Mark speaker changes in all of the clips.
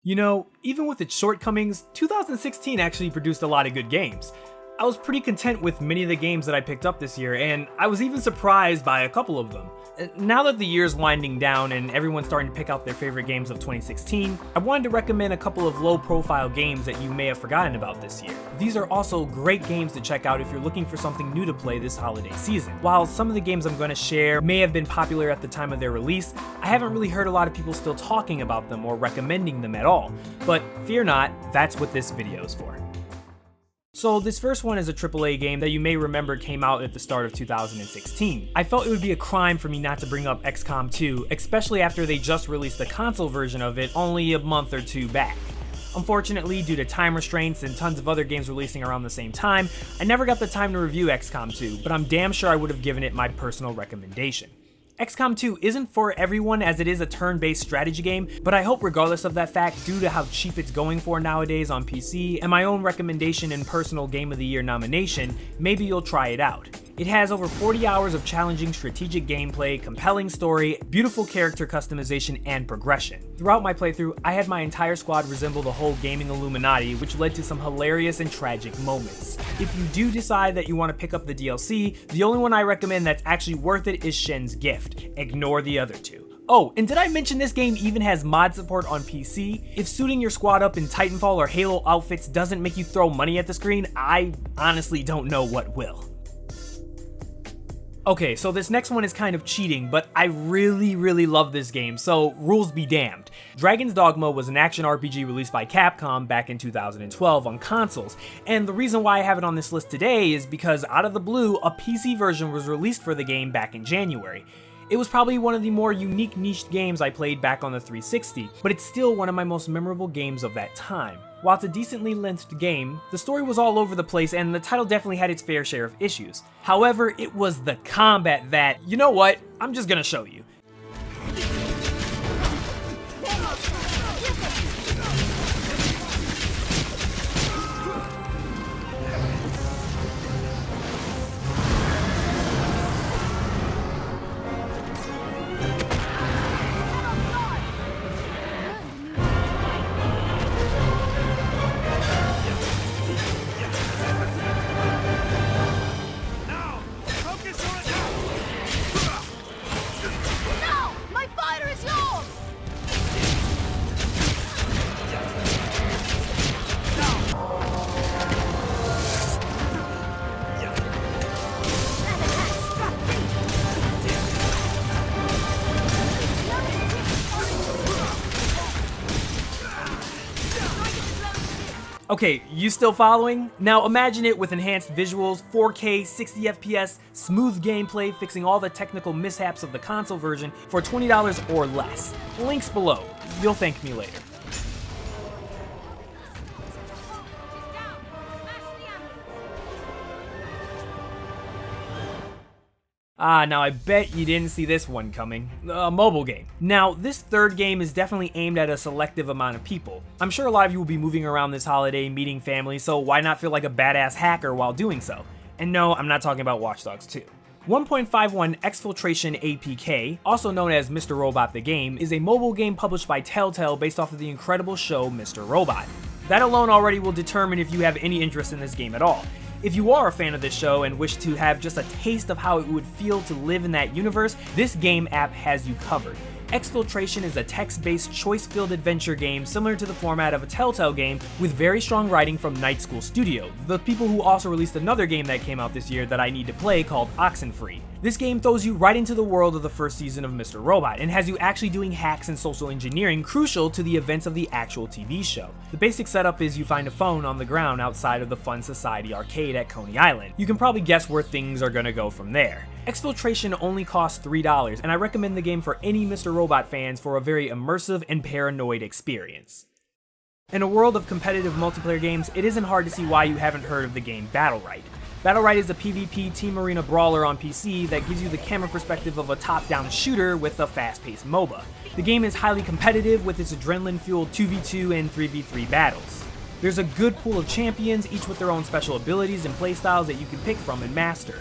Speaker 1: You know, even with its shortcomings, 2016 actually produced a lot of good games. I was pretty content with many of the games that I picked up this year, and I was even surprised by a couple of them. Now that the year's winding down and everyone's starting to pick out their favorite games of 2016, I wanted to recommend a couple of low-profile games that you may have forgotten about this year. These are also great games to check out if you're looking for something new to play this holiday season. While some of the games I'm going to share may have been popular at the time of their release, I haven't really heard a lot of people still talking about them or recommending them at all. But fear not, that's what this video is for. So this first one is a AAA game that you may remember came out at the start of 2016. I felt it would be a crime for me not to bring up XCom 2, especially after they just released the console version of it only a month or two back. Unfortunately, due to time restraints and tons of other games releasing around the same time, I never got the time to review XCom 2, but I'm damn sure I would have given it my personal recommendation. XCom 2 isn't for everyone as it is a turn-based strategy game, but I hope regardless of that fact, due to how cheap it's going for nowadays on PC and my own recommendation and personal Game of the Year nomination, maybe you'll try it out. It has over 40 hours of challenging strategic gameplay, compelling story, beautiful character customization, and progression. Throughout my playthrough, I had my entire squad resemble the whole gaming Illuminati, which led to some hilarious and tragic moments. If you do decide that you want to pick up the DLC, the only one I recommend that's actually worth it is Shen's Gift. Ignore the other two. Oh, and did I mention this game even has mod support on PC? If suiting your squad up in Titanfall or Halo outfits doesn't make you throw money at the screen, I honestly don't know what will. Okay, so this next one is kind of cheating, but I really love this game, so rules be damned. Dragon's Dogma was an action RPG released by Capcom back in 2012 on consoles, and the reason why I have it on this list today is because out of the blue, a PC version was released for the game back in January. It was probably one of the more unique niched games I played back on the 360, but it's still one of my most memorable games of that time. While it's a decently lengthed game, the story was all over the place and the title definitely had its fair share of issues. However, it was the combat that, you know what, I'm just gonna show you. Okay, you still following? Now imagine it with enhanced visuals, 4K, 60 FPS, smooth gameplay, fixing all the technical mishaps of the console version for $20 or less. Links below. You'll thank me later. Now I bet you didn't see this one coming. A mobile game. Now, this third game is definitely aimed at a selective amount of people. I'm sure a lot of you will be moving around this holiday, meeting family, so why not feel like a badass hacker while doing so? And no, I'm not talking about Watch Dogs 2. 1.51 Exfiltration APK, also known as Mr. Robot the Game, is a mobile game published by Telltale based off of the incredible show Mr. Robot. That alone already will determine if you have any interest in this game at all. If you are a fan of this show and wish to have just a taste of how it would feel to live in that universe, this game app has you covered. Exfiltration is a text-based, choice-filled adventure game similar to the format of a Telltale game with very strong writing from Night School Studio, the people who also released another game that came out this year that I need to play called Oxenfree. This game throws you right into the world of the first season of Mr. Robot and has you actually doing hacks and social engineering crucial to the events of the actual TV show. The basic setup is you find a phone on the ground outside of the Fun Society arcade at Coney Island. You can probably guess where things are gonna go from there. Exfiltration only costs $3, and I recommend the game for any Mr. Robot fans for a very immersive and paranoid experience. In a world of competitive multiplayer games, it isn't hard to see why you haven't heard of the game Battlerite. Battlerite is a PvP team arena brawler on PC that gives you the camera perspective of a top-down shooter with a fast-paced MOBA. The game is highly competitive with its adrenaline-fueled 2v2 and 3v3 battles. There's a good pool of champions, each with their own special abilities and playstyles that you can pick from and master.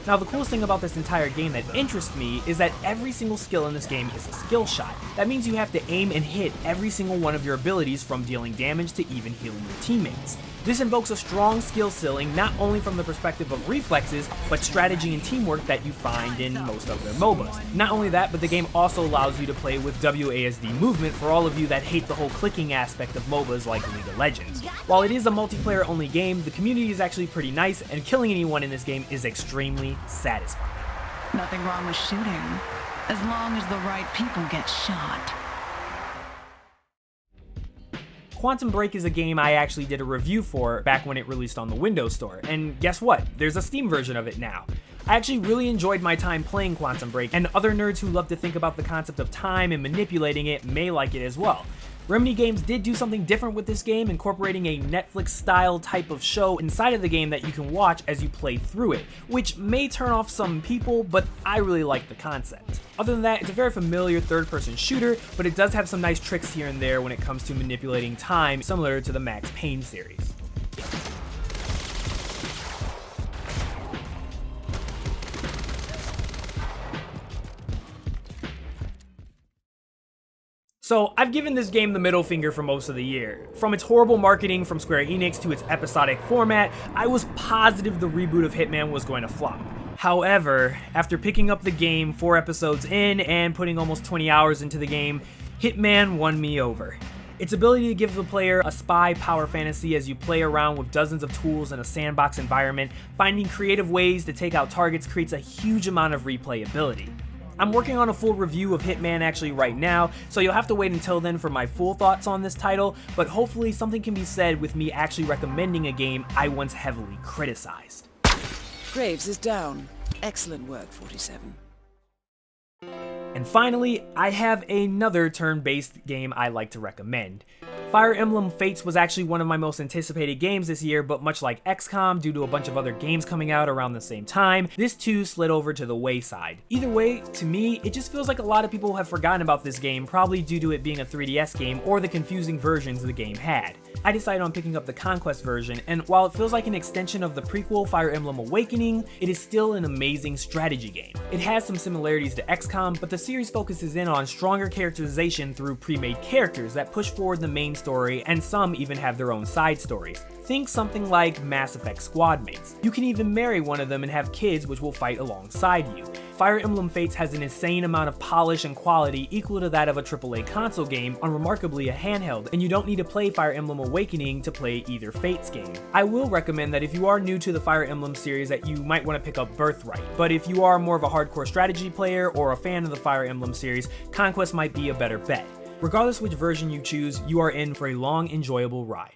Speaker 1: Now the coolest thing about this entire game that interests me is that every single skill in this game is a skill shot. That means you have to aim and hit every single one of your abilities, from dealing damage to even healing your teammates. This invokes a strong skill ceiling not only from the perspective of reflexes, but strategy and teamwork that you find in most of their MOBAs. Not only that, but the game also allows you to play with WASD movement for all of you that hate the whole clicking aspect of MOBAs like League of Legends. While it is a multiplayer only game, the community is actually pretty nice, and killing anyone in this game is extremely satisfying.
Speaker 2: Nothing wrong with shooting, as long as the right people get shot.
Speaker 1: Quantum Break is a game I actually did a review for back when it released on the Windows Store, and guess what? There's a Steam version of it now. I actually really enjoyed my time playing Quantum Break, and other nerds who love to think about the concept of time and manipulating it may like it as well. Remedy Games did do something different with this game, incorporating a Netflix-style type of show inside of the game that you can watch as you play through it, which may turn off some people, but I really like the concept. Other than that, it's a very familiar third-person shooter, but it does have some nice tricks here and there when it comes to manipulating time, similar to the Max Payne series. So I've given this game the middle finger for most of the year. From its horrible marketing from Square Enix to its episodic format, I was positive the reboot of Hitman was going to flop. However, after picking up the game 4 episodes in and putting almost 20 hours into the game, Hitman won me over. Its ability to give the player a spy power fantasy as you play around with dozens of tools in a sandbox environment, finding creative ways to take out targets creates a huge amount of replayability. I'm working on a full review of Hitman actually right now, so you'll have to wait until then for my full thoughts on this title, but hopefully something can be said with me actually recommending a game I once heavily criticized.
Speaker 3: Graves is down. Excellent work, 47.
Speaker 1: And finally, I have another turn-based game I like to recommend. Fire Emblem Fates was actually one of my most anticipated games this year, but much like XCom, due to a bunch of other games coming out around the same time, this too slid over to the wayside. Either way, to me, it just feels like a lot of people have forgotten about this game, probably due to it being a 3DS game or the confusing versions the game had. I decided on picking up the Conquest version, and while it feels like an extension of the prequel Fire Emblem Awakening, it is still an amazing strategy game. It has some similarities to XCOM, but the series focuses in on stronger characterization through pre-made characters that push forward the main story, and some even have their own side stories. Think something like Mass Effect squad mates. You can even marry one of them and have kids which will fight alongside you. Fire Emblem Fates has an insane amount of polish and quality equal to that of a AAA console game on remarkably a handheld, and you don't need to play Fire Emblem Awakening to play either Fates game. I will recommend that if you are new to the Fire Emblem series that you might want to pick up Birthright, but if you are more of a hardcore strategy player or a fan of the Fire Emblem series, Conquest might be a better bet. Regardless which version you choose, you are in for a long, enjoyable ride.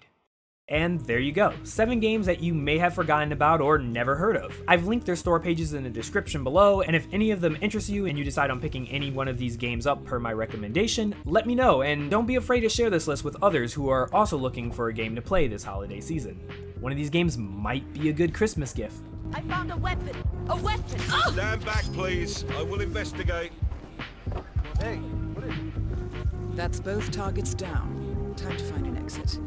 Speaker 1: And there you go, 7 games that you may have forgotten about or never heard of. I've linked their store pages in the description below, and if any of them interest you and you decide on picking any one of these games up per my recommendation, let me know, and don't be afraid to share this list with others who are also looking for a game to play this holiday season. One of these games might be a good Christmas gift.
Speaker 4: I found a weapon! A weapon! Oh!
Speaker 5: Stand back, please. I will investigate.
Speaker 3: That's both targets down. Time to find an exit.